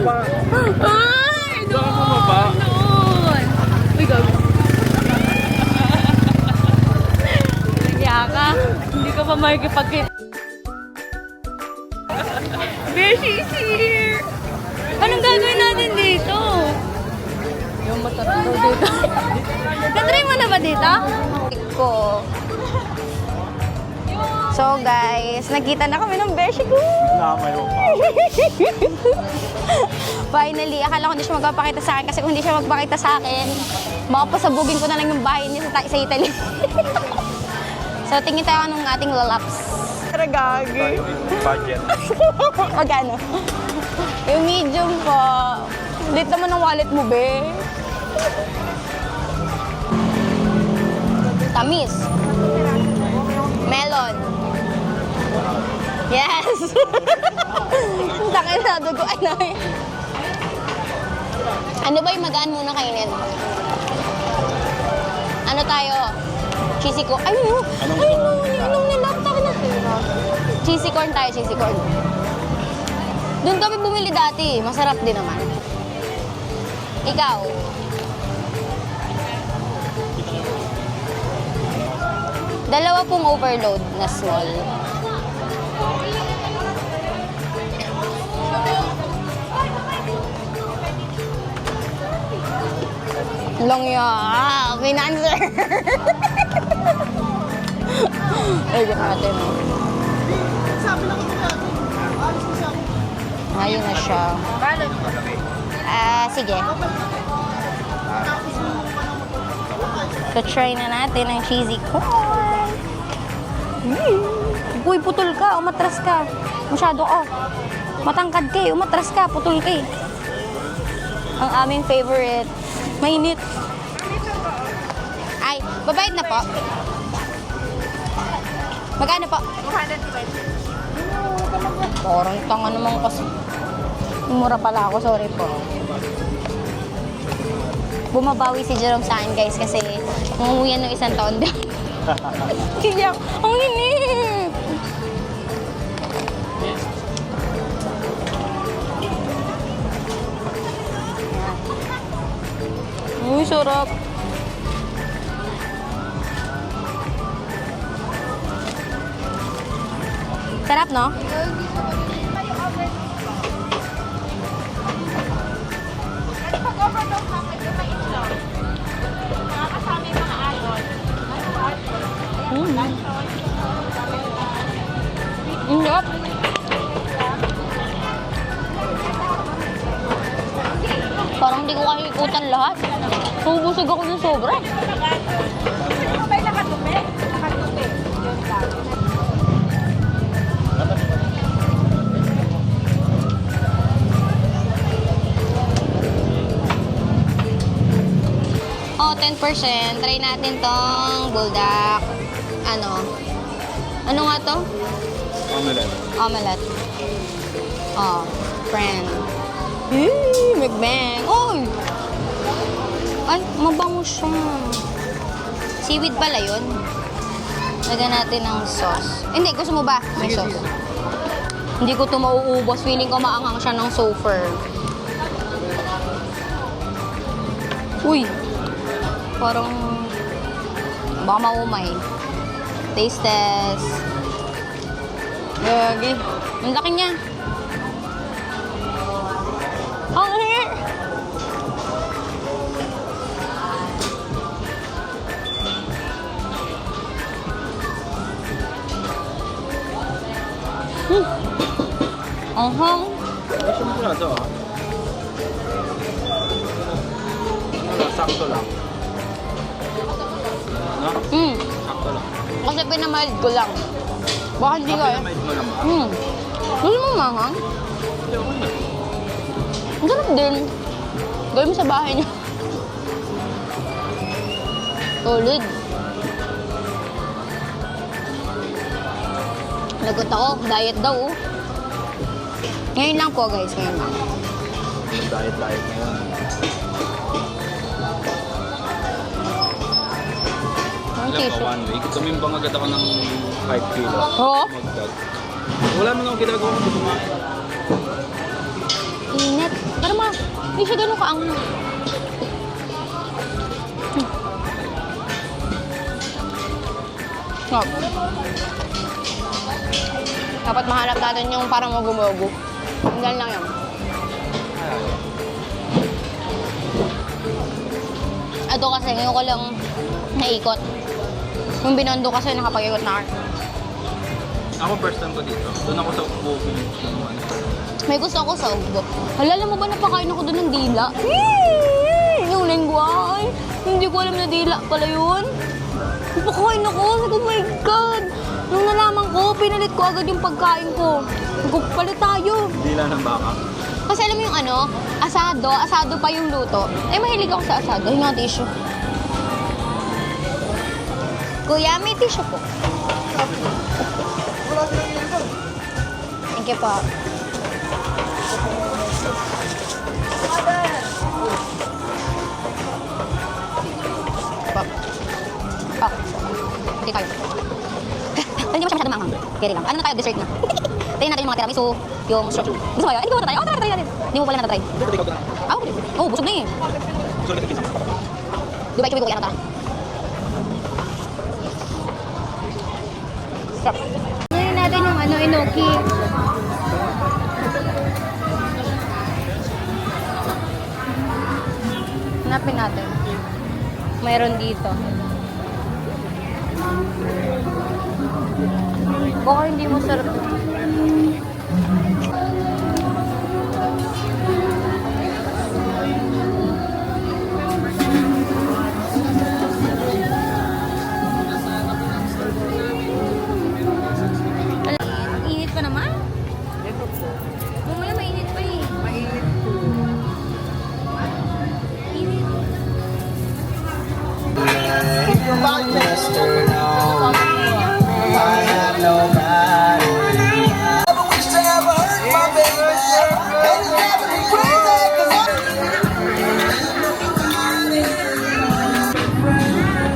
bumaba. Ay! Saan ka bumaba? Noon! Uy, gago. Nagya ka. Hindi ka pa makikipagkita. Beshi is here! Anong gagawin natin dito? Yung matatlo dito. Natry mo na ba dito? Ko. So guys, nagkita na kami ng beshi ko. Namay mo pa. Finally, akala ko hindi siya magpapakita sa akin kasi kung hindi siya magpakita sa akin, makapasabugin ko na lang yung bahay niya sa Italy. So, tingin tayo ng ating lalaps. Gagi. Budget. Magkano? Yung medium po. Dito naman ang wallet mo, be. Tamis. Melon. Yes! Ang takin na, duguan na eh. Ano ba yung magaan muna kainin? Ano tayo? Cheesy corn. Ay, no! Ay, no! Ninong nila. Takin na. Cheesy corn tayo, cheesy corn. Doon kami bumili dati. Masarap din naman. Ikaw? Dalawa pong overload na small. Long yan. Financer. Ay, di natin. Ayun na siya. Sige. So, try na natin ang cheesy corn. Uy, putol ka. Umatras ka. Masyado, matangkad ka eh. Umatras ka. Putol ka eh. Ang aming favorite. Mainit. Ay, babayad na po. Magkano po? 220. Parang tanga naman kasi. Mura pala ako, sorry po. Bumabawi si Jerome sa akin, guys, kasi umuwi ng isang taon din. Kaya, ang init! Uy, sarap. Sarap, no? Sarap. Parang hindi ko kaya ikutan lahat. Ubusog ako ng sobra. May nakatupi? Nakatupi. Yun lang. Oh, 10%. Try natin tong buldak. Ano nga to? Omelette. Omelette. Oh, friend. Mukbang. Oy! Ay, mabango siya. Seaweed pala yun. Lagyan natin ng sauce. Hindi, gusto mo ba? May sauce. Hindi ko ito mauubos. Feeling ko maanghang siya ng sulfur. Uy! Parang baka maumay. Taste test. Gagi. Ang laki niya. Ang laki! Ahang. Gusto mo na ito, sakto lang. No? Sakto lang. Kasi pinamild ko lang. Baka hindi ko eh. Pinamild mo lang ba? Gusto mo mahang? Hindi, okay na. Ang sarap din. Gawin mo sa bahay niyo. Solid. Lagot ako. Diet daw. Ngayon lang po guys. Ngayon lang. Diet ngayon. Ang Alam tissue. ko, 1 week. Tumimbang agad ako ng 5 kilo. Oo. Magdag. Wala man akong ginagawa ko kumain. Init. Pero hindi siya ganun kaanghang. Sarap. Dapat mahanap natin yung parang magumogo. Hanggang lang yan. Ito kasi ngayon ko lang naikot. Yung Binondo kasi nakapag-ikot na ako. Ako first time ko dito. Doon ako sa booking. May gusto ako sa ugbo. Halala mo ba napakain ako doon ng dila? Yung lengwa. Ay, hindi ko alam na dila pala yun. Napakain ako. Sabi ko, oh my God. Nung nalaman ko, pinalit ko agad yung pagkain ko. Sabi ko, palit tayo. Dila ng baka. Kasi alam mo yung ano, asado pa yung luto. Eh, mahilig ako sa asado. Hinga tissue. Kuya, may tissue po. Thank you po. Pa. Hindi tayo. Hindi mo siya masyadong maanghang. Kaya lang. Ano na tayo? Dessert na. Tayo natin yung mga tiramisu, yung strawberry. Gusto mo yun? Hindi ko na tayo. Try natin. Hindi mo pala na-try. Dito ikaw doon. Okay. Busog na eh. Gusto ulit yung Di ba ikaw ko yan na Stop. Ngayon natin yung enoki. Hanapin natin. Mayroon dito. Baka hindi mo sarap. Init pa naman? Bumula mainit pa eh. Mainit po. Init. I have nobody. Never wish to ever hurt my baby. And it's never be crazy, 'cause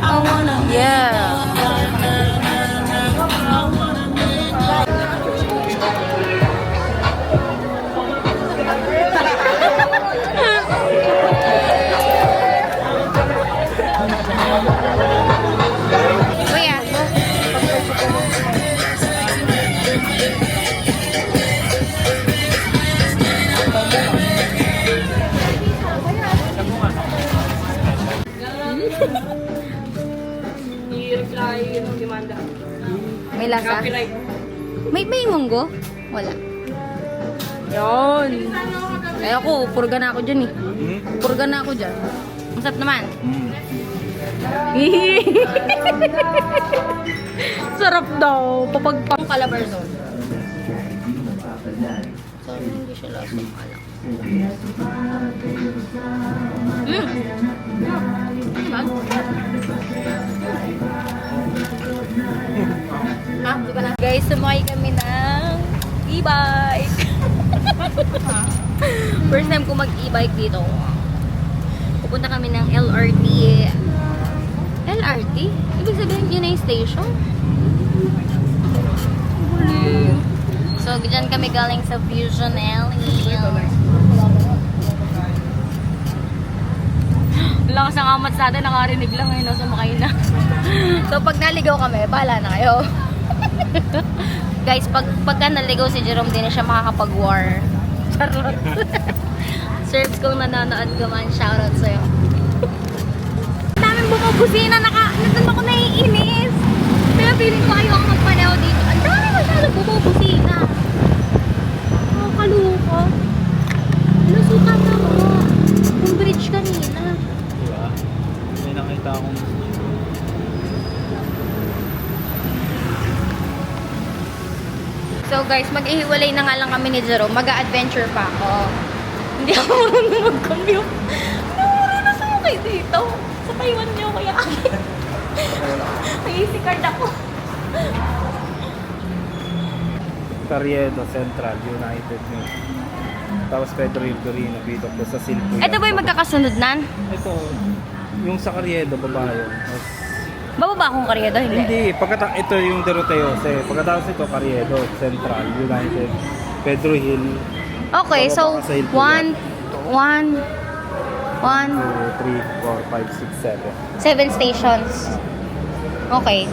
I wanna. Yeah. Kuya. May lasa? May munggo? Wala. Yun. Eh ako, purga na ako dyan eh. Purga na ako dyan. Masarap naman. Sarap daw. Papagpang Calabarzon. So, hindi siya lasa malang. Diba? Ha? Di ba na? Guys, sumakay kami ng e-bike. First time ko mag-e-bike dito. Pupunta kami ng LRT. LRT? Ibig sabihin yun na yung station? So, dyan kami galing sa Fusion Alley. Lakas ang amat sa atin, nakarinig lang ngayon, sumakay na. So, pag naligaw kami, bahala na kayo. Guys, pagka naligaw si Jerome, din na siya makakapag-war. Charot. Serves kung nanonood ka man, shoutout sa'yo. Ang daming bumabusina, nandun ako naiinis. Pero feeling ko ayaw akong magpaneho dito. Ang dami masyadong bumabusina. Nakakaluka. Nasukat na ako. Yung bridge kanina. Diba? May nakita akong So guys, mag-ihiwalay na nga lang kami ni Jerome. Mag-a-adventure pa ako. Hindi ako marunong mag-commute. Namurin na sa'yo kayo dito. Sa Taiwan niyo kaya akin. May easy card ako. Carriedo Central United Net. Tapos Pedro Hilberino dito po sa Silpo. Ito ba yung magkakasunod nan? Ito, yung sa Carriedo, baba yun. Tapos, Bababa akong Carriedo? Hindi. ito yung Doroteo. Pagkatapos ito, Carriedo Central United, Pedro Hill. Okay, so Bababa ka sa Hilpo 1, 2, 1, 2, 3, 4, 5, 6, 7. 7 stations. Okay.